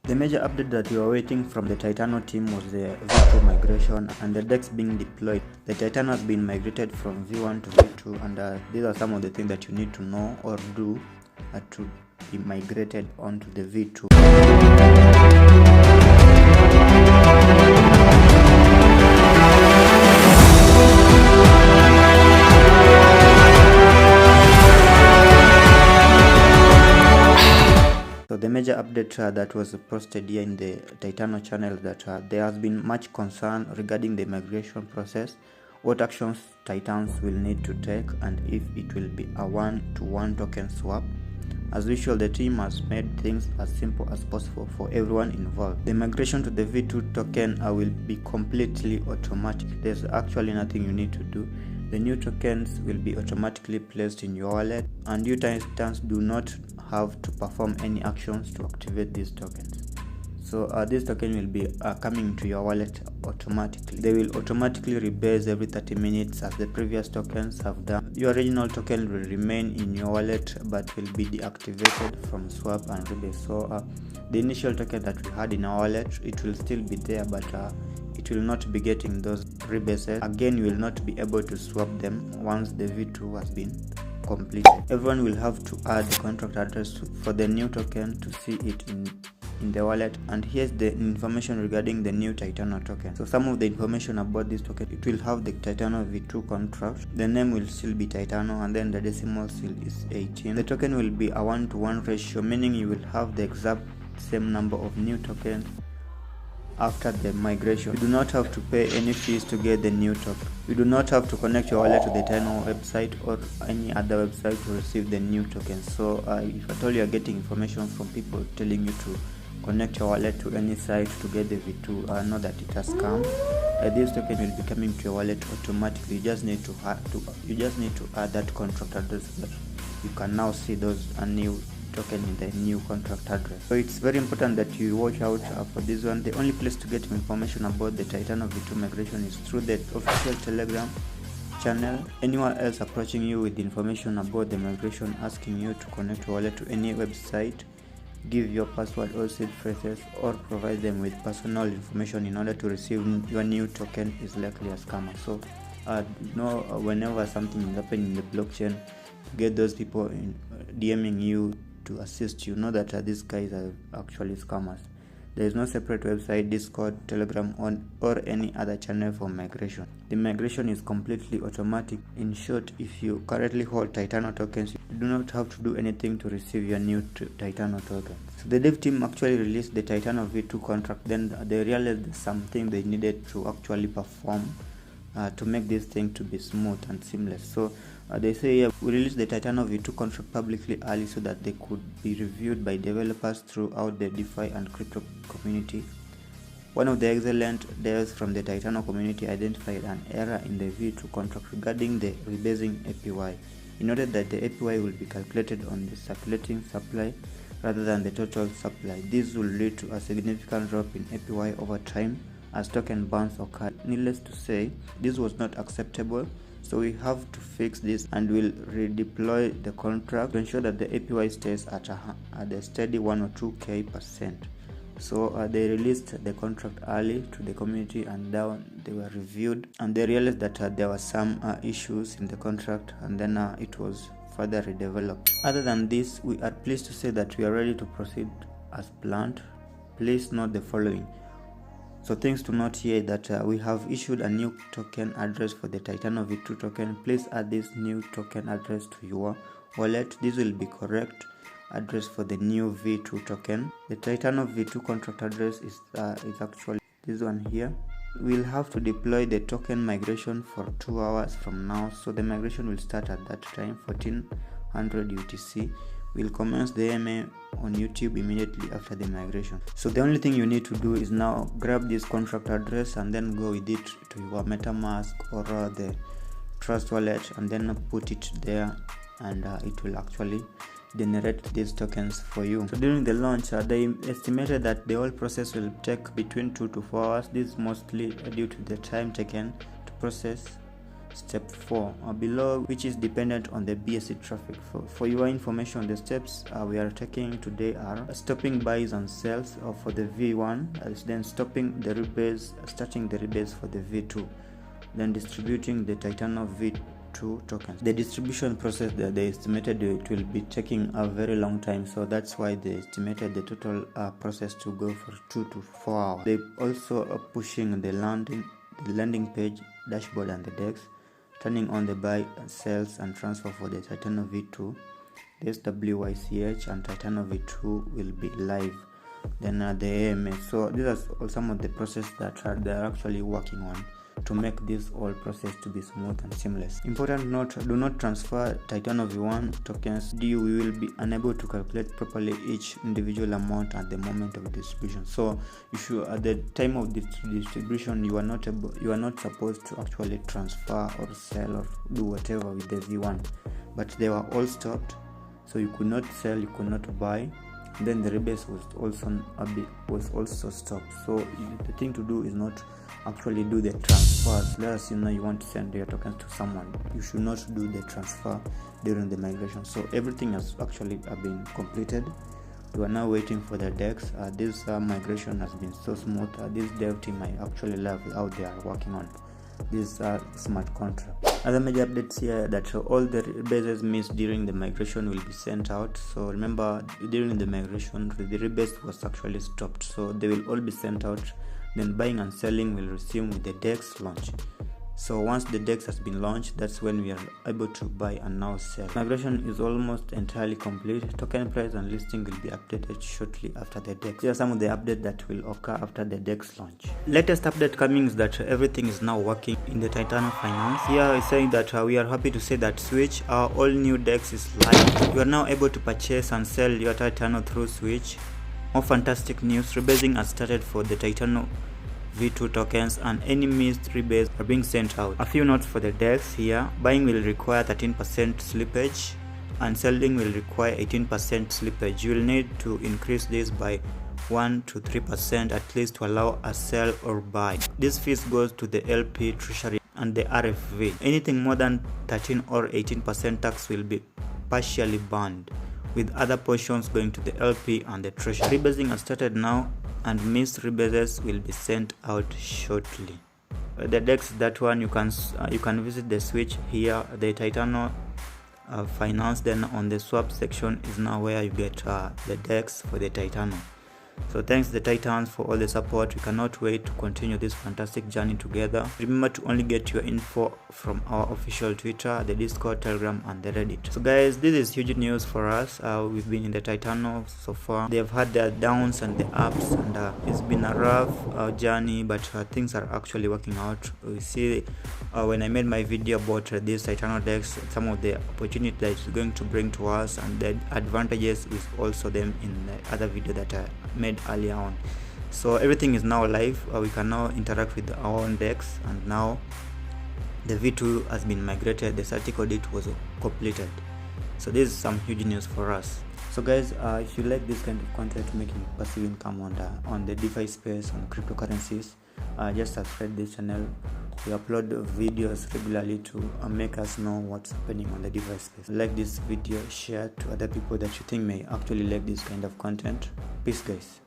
The major update that we were waiting from the Titano team was the V2 migration and the DEX being deployed. The Titano has been migrated from V1 to V2, and these are some of the things that you need to know or do to be migrated onto the V2. So the major update that was posted here in the Titano channel that there has been much concern regarding the migration process, what actions Titans will need to take, and if it will be a one-to-one token swap. As usual, the team has made things as simple as possible for everyone involved. The migration to the V2 token will be completely automatic. There's actually nothing you need to do. The new tokens will be automatically placed in your wallet, and you Titans do not have to perform any actions to activate these tokens. So this token will be coming to your wallet automatically. They will automatically rebase every 30 minutes as the previous tokens have done. Your original token will remain in your wallet but will be deactivated from swap and rebase. So the initial token that we had in our wallet, it will still be there, but it will not be getting those rebases. Again, you will not be able to swap them once the V2 has been completed. Everyone will have to add the contract address for the new token to see it in the wallet. And here's the information regarding the new Titano token. So some of the information about this token, it will have the Titano V2 contract. The name will still be Titano, and then the decimal seal is 18. The token will be a 1-to-1 ratio, meaning you will have the exact same number of new tokens after the migration. You do not have to pay any fees to get the new token. You do not have to connect your wallet to the Titano website or any other website to receive the new token. So if at all you are getting information from people telling you to connect your wallet to any site to get the V2, know that it has come. This token will be coming to your wallet automatically. You just need to add that contract address so that you can now see those new token in the new contract address. So it's very important that you watch out for this one. The only place to get information about the Titano V2 migration is through the official Telegram channel. Anyone else approaching you with information about the migration, asking you to connect your wallet to any website, give your password or seed phrases, or provide them with personal information in order to receive your new token is likely a scammer. So whenever something is happening in the blockchain, get those people in DMing you to assist you. Know that these guys are actually scammers. There is no separate website, Discord, Telegram, or any other channel for migration. The migration is completely automatic. In short, if you currently hold Titano tokens, you do not have to do anything to receive your new Titano token. So the dev team actually released the Titano V2 contract. Then they realized something they needed to actually perform to make this thing to be smooth and seamless. So they say we released the Titano V2 contract publicly early so that they could be reviewed by developers throughout the DeFi and crypto community. One of the excellent devs from the Titano community identified an error in the V2 contract regarding the rebasing APY. He noted that the APY will be calculated on the circulating supply rather than the total supply. This will lead to a significant drop in APY over time as token burns occur. Needless to say, this was not acceptable. So we have to fix this and we'll redeploy the contract to ensure that the APY stays at a steady 1 or 2k%. So they released the contract early to the community, and then they were reviewed and they realized that there were some issues in the contract, and then it was further redeveloped. Other than this, we are pleased to say that we are ready to proceed as planned. Please note the following. So things to note here that we have issued a new token address for the Titano V2 token. Please add this new token address to your wallet. This will be correct address for the new V2 token. The Titano V2 contract address is actually this one here. We'll have to deploy the token migration for 2 hours from now. So the migration will start at that time, 1400 UTC. We'll commence the AMA on YouTube immediately after the migration. So the only thing you need to do is now grab this contract address and then go with it to your MetaMask or the Trust wallet, and then put it there, and it will actually generate these tokens for you. So during the launch, they estimated that the whole process will take between 2 to 4 hours. This is mostly due to the time taken to process step 4 below, which is dependent on the BSC traffic. For your information, the steps we are taking today are stopping buys and sells for the V1, then stopping the rebase, starting the rebase for the V2, then distributing the Titano V2 tokens. The distribution process that they estimated it will be taking a very long time, so that's why they estimated the total process to go for 2 to 4 hours. They also are pushing the landing page, dashboard and the DEX, turning on the buy, sales and transfer for the Titano V2. The SWYCH and Titano V2 will be live. Then the AMS. So these are some of the processes that they're actually working on to make this whole process to be smooth and seamless. Important note: do not transfer Titano V1 tokens. We will be unable to calculate properly each individual amount at the moment of distribution. So if you at the time of distribution you are not supposed to actually transfer or sell or do whatever with the V1, but they were all stopped, so you could not sell, you could not buy. Then the rebase was also stopped. So the thing to do is not actually do the transfers. Let us you want to send your tokens to someone, you should not do the transfer during the migration. So everything has actually been completed. We are now waiting for the DEX. This migration has been so smooth. This dev team I actually love how they are working on this smart contract. Other major updates here that all the rebases missed during the migration will be sent out. So remember, during the migration the rebase was actually stopped, so they will all be sent out. Then buying and selling will resume with the DEX launch. So once the DEX has been launched, that's when we are able to buy and now sell. Migration is almost entirely complete. Token price and listing will be updated shortly after the DEX. Here are some of the updates that will occur after the DEX launch. Latest update coming is that everything is now working in the Titano Finance. Here is saying that we are happy to say that SWYCH, our all new DEX is live. You are now able to purchase and sell your Titano through SWYCH. More fantastic news: rebasing has started for the Titano V2 tokens and any missed rebates are being sent out. A few notes for the DEX here: buying will require 13% slippage and selling will require 18% slippage. You will need to increase this by 1 to 3% at least to allow a sell or buy. This fees goes to the LP, Treasury and the RFV. Anything more than 13 or 18% tax will be partially banned, with other portions going to the LP and the Treasury. Rebasing has started now and missed rebases will be sent out shortly. The DEX, that one you can visit the SWYCH here, the Titano Finance. Then on the swap section is now where you get the DEX for the Titano. So thanks the Titans for all the support. We cannot wait to continue this fantastic journey together. Remember to only get your info from our official Twitter, the Discord, Telegram and the Reddit. So guys, this is huge news for us. We've been in the Titano so far. They've had their downs and the ups, and it's been a rough journey, but things are actually working out. We see when I made my video about this Titano DEX, some of the opportunity that it's going to bring to us and the advantages is also them in the other video that I made earlier on. So everything is now live. We can now interact with our own DEX, and now the V2 has been migrated. The static audit was completed. So this is some huge news for us. So guys, if you like this kind of content making passive income on the DeFi space, on cryptocurrencies, just subscribe this channel. We upload videos regularly to make us know what's happening on the DeFi space. Like this video, share to other people that you think may actually like this kind of content. Peace guys.